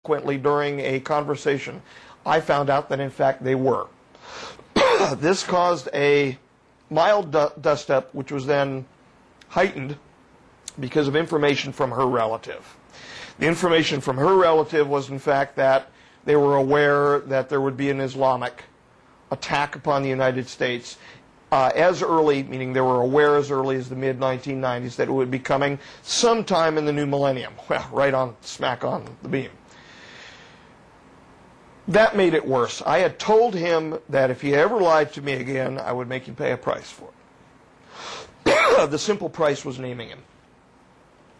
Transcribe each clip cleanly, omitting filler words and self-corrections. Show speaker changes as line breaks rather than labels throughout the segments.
subsequently, during a conversation, I found out that in fact they were. This caused a mild dust-up, which was then heightened because of information from her relative. The information from her relative was, in fact, that they were aware that there would be an Islamic attack upon the United States as early, meaning they were aware as early as the mid-1990s, that it would be coming sometime in the new millennium. Well, right on, smack on the beam. That made it worse. I had told him that if he ever lied to me again, I would make him pay a price for it. The simple price was naming him.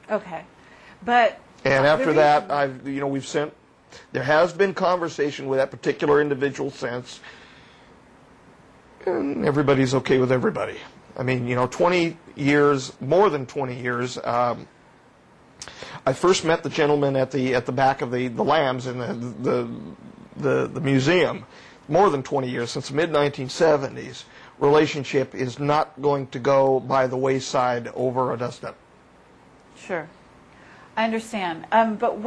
Okay, but
and after that, we've sent. There has been conversation with that particular individual since, and everybody's okay with everybody. I mean, 20 years, more than 20 years. I first met the gentleman at the back of the lambs in the museum. More than 20 years, since the mid-1970s. Relationship is not going to go by the wayside over a dust-up.
Sure, I understand. But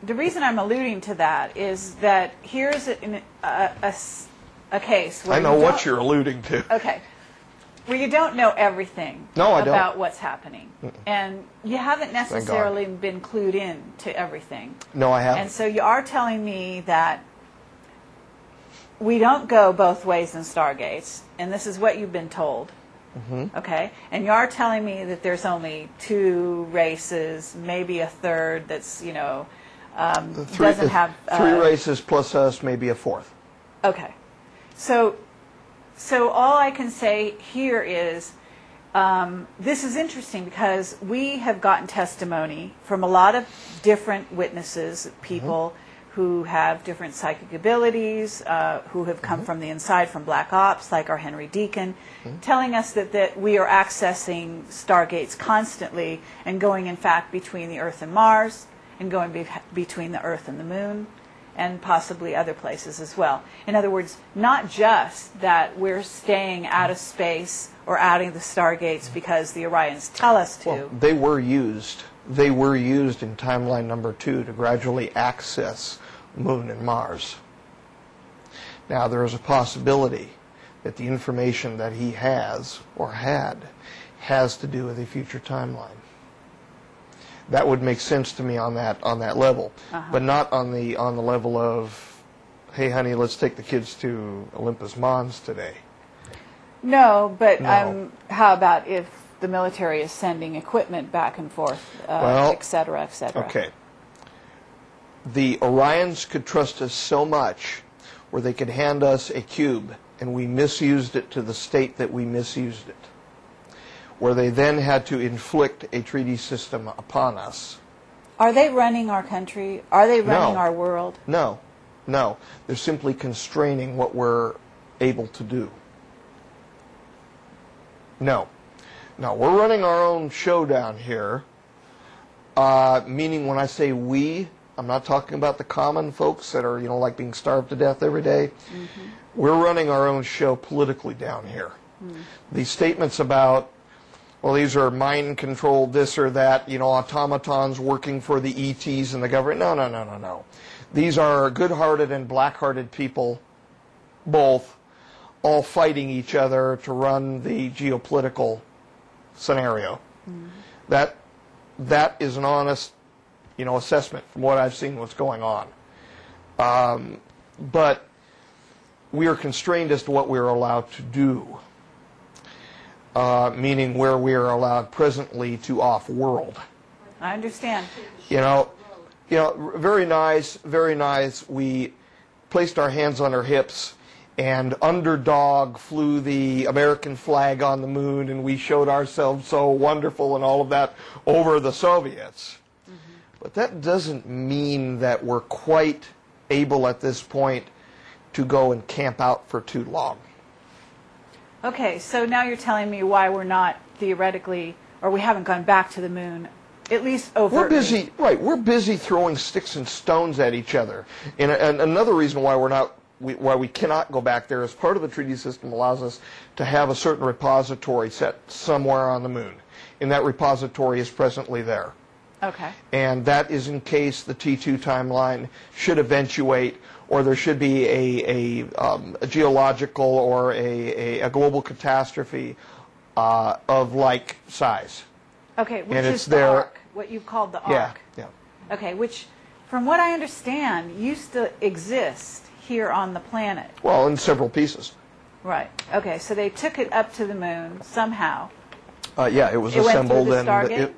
the reason I'm alluding to that is that here's a case where
I know what you're alluding to.
Okay, where you don't know everything about what's happening, and you haven't necessarily been clued in to everything.
No, I haven't.
And so you are telling me that we don't go both ways in Stargates, and this is what you've been told. Mm-hmm. Okay, and you are telling me that there's only 2 races, maybe a third that's doesn't have
3 races plus us, maybe a 4th.
Okay, so all I can say here is this is interesting because we have gotten testimony from a lot of different witnesses, people who have different psychic abilities, who have come from the inside, from Black Ops, like our Henry Deacon, telling us that we are accessing Stargates constantly and going, in fact, between the Earth and Mars, and going between the Earth and the Moon, and possibly other places as well. In other words, not just that we're staying out of space or out of the Stargates because the Orions tell us to.
Well, they were used. They were used in timeline number 2 to gradually access Moon and Mars. Now, there is a possibility that the information that he has or had has to do with a future timeline. That would make sense to me on that level, but not on the level of, hey, honey, let's take the kids to Olympus Mons today.
No, but no. How about if the military is sending equipment back and forth, et cetera, et cetera?
Okay. The Orions could trust us so much where they could hand us a cube and we misused it to the state that we misused it, where they then had to inflict a treaty system upon us.
Are they running our country? Are they running our world?
No. No. They're simply constraining what we're able to do. No. Now, we're running our own show down here, meaning when I say we, I'm not talking about the common folks that are, like being starved to death every day. Mm-hmm. We're running our own show politically down here. Mm. These statements about, well, these are mind-controlled this or that, automatons working for the ETs and the government. No. These are good-hearted and black-hearted people, both, all fighting each other to run the geopolitical scenario. Mm-hmm. That is an honest, assessment from what I've seen what's going on. But we are constrained as to what we are allowed to do, meaning where we are allowed presently to off-world.
I understand.
Very nice, very nice. We placed our hands on our hips, and Underdog flew the American flag on the moon, and we showed ourselves so wonderful and all of that over the Soviets. Mm-hmm. But that doesn't mean that we're quite able at this point to go and camp out for too long.
Okay, so now you're telling me why we're not theoretically, or we haven't gone back to the moon, at least overtly.
We're busy, right? We're busy throwing sticks and stones at each other. And another reason why why we cannot go back there is part of the treaty system allows us to have a certain repository set somewhere on the moon, and that repository is presently there.
Okay.
And that is in case the T2 timeline should eventuate, or there should be a geological or a global catastrophe of like size.
Okay, which
And
is
it's
the
there-
arc, what you've called the arc.
Yeah.
Okay, which, from what I understand, used to exist here on the planet.
Well, in several pieces.
Right. Okay, so they took it up to the moon somehow.
Yeah, it was
It went through
assembled
the
and
Stargate?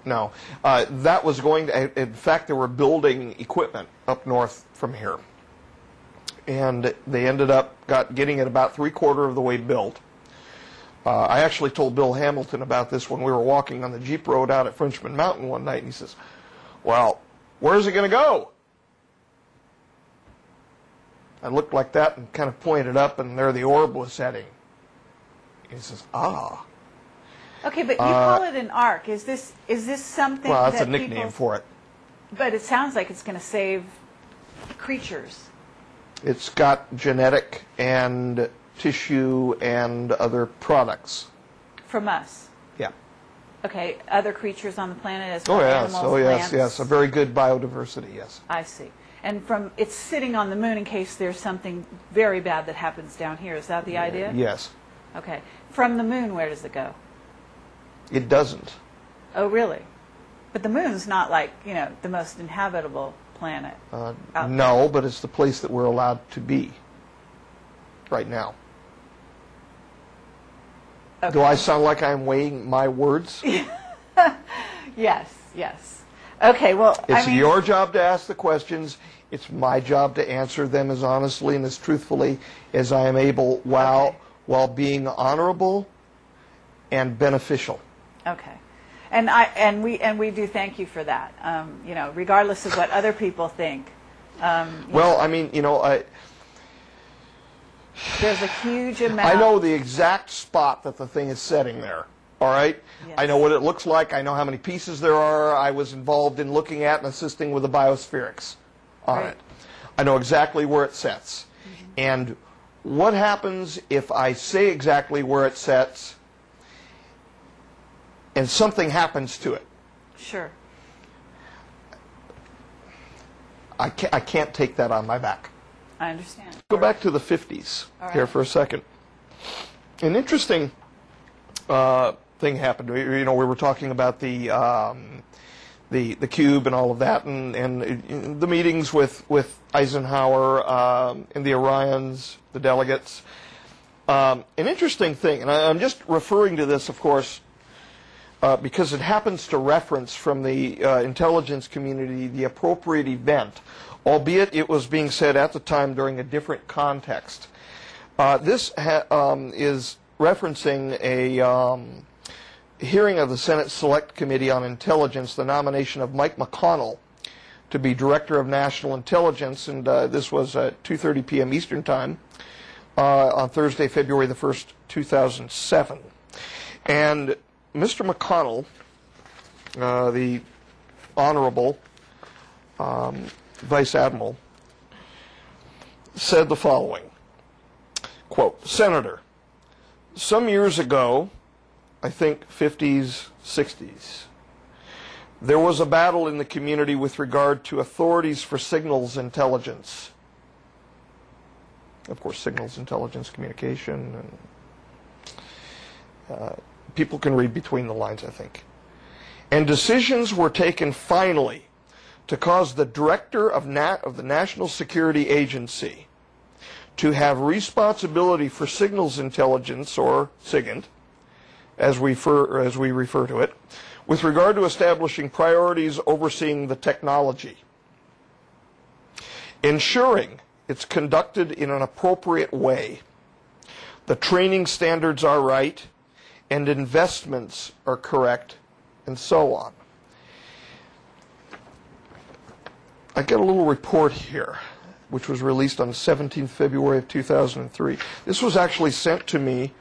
no. That was going to. In fact, they were building equipment up north from here, and they ended up getting it about 3/4 of the way built. I actually told Bill Hamilton about this when we were walking on the Jeep Road out at Frenchman Mountain one night, and he says, "Well, where's it going to go?" I looked like that and kind of pointed up, and there the orb was heading. He says, "Ah."
Okay, but you call it an arc. Is this something
Well, that's
that
a nickname
people,
for it.
But it sounds like it's going to save creatures.
It's got genetic and tissue and other products.
From us.
Yeah.
Okay, other creatures on the planet as well.
Oh yes.
Animals,
Oh yes.
plants.
Yes. A very good biodiversity. Yes.
I see. And it's sitting on the moon in case there's something very bad that happens down here. Is that the idea?
Yes.
Okay. From the moon, where does it go?
It doesn't.
Oh, really? But the moon's not like, the most inhabitable planet. out
No, but it's the place that we're allowed to be right now.
Okay.
Do I sound like I'm weighing my words?
Yes, yes. Okay, well,
It's
I mean,
your job to ask the questions. It's my job to answer them as honestly and as truthfully as I am able, while being honorable and beneficial.
okay. And we do thank you for that. Regardless of what other people think.
Well, I mean,
There's a huge amount.
I know the exact spot that the thing is setting there. All right?
Yes.
I know what it looks like. I know how many pieces there are. I was involved in looking at and assisting with the biospherics on
Right.
it. I know exactly where it sets. Mm-hmm. And what happens if I say exactly where it sets and something happens to it?
Sure.
I can't take that on my back.
I understand.
Go back to the 50s here for a second. An interesting thing happened. We were talking about the cube and all of that, and the meetings with Eisenhower and the Orions, the delegates. An interesting thing, and I'm just referring to this, of course, because it happens to reference from the intelligence community the appropriate event, albeit it was being said at the time during a different context. This is referencing a hearing of the Senate Select Committee on Intelligence, the nomination of Mike McConnell to be Director of National Intelligence, and this was at 2:30 p.m. Eastern Time on Thursday, February the 1st, 2007. And Mr. McConnell, the Honorable Vice Admiral, said the following, quote, "Senator, some years ago, I think 50s, 60s, there was a battle in the community with regard to authorities for signals intelligence." Of course, signals intelligence communication, and people can read between the lines, I think. "And decisions were taken finally to cause the director of the National Security Agency to have responsibility for signals intelligence, or SIGINT, as we refer to it, with regard to establishing priorities overseeing the technology, ensuring it's conducted in an appropriate way, the training standards are right, and investments are correct, and so on." I got a little report here, which was released on 17th February of 2003. This was actually sent to me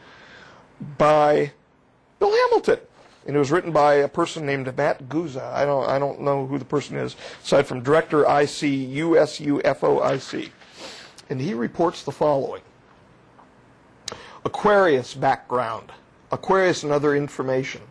by Bill Hamilton, and it was written by a person named Matt Guza. I don't know who the person is, aside from Director IC USUFOIC. And he reports the following. Aquarius background. Aquarius and other information.